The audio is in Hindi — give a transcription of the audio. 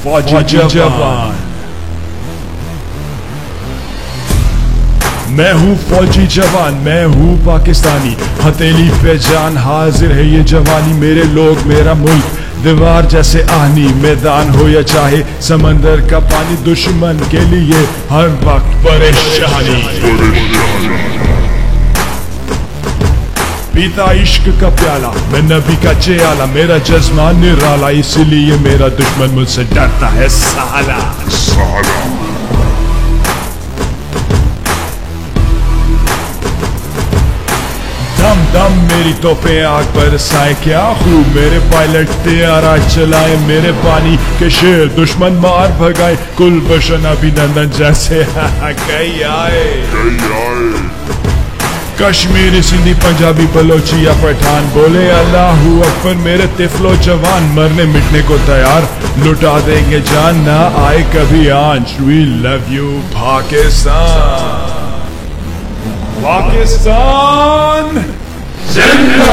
फौजी जवान। मैं हूँ फौजी जवान, मैं हूँ पाकिस्तानी, हथेली पे जान हाजिर है ये जवानी। मेरे लोग मेरा मुल्क दीवार जैसे आनी, मैदान हो या चाहे समंदर का पानी, दुश्मन के लिए हर वक्त परेशानी। पीता इश्क का प्याला, मैं नबी का चेला, मेरा जज्बा निराला, इसीलिए मेरा दुश्मन मुझसे डरता है साला। दम दम मेरी तोपें आग बरसाए, क्या खूब मेरे पायलट तैयारा चलाए, मेरे पानी के शेर दुश्मन मार भगाए, कुलभूषण अभिनंदन जैसे कई आए। कश्मीरी सिंधी पंजाबी बलोची या पठान बोले अल्लाहू अकबर, मेरे तिफलो जवान मरने मिटने को तैयार, लुटा देंगे जान ना आए कभी आंच। We love you Pakistan, Pakistan जिंदा।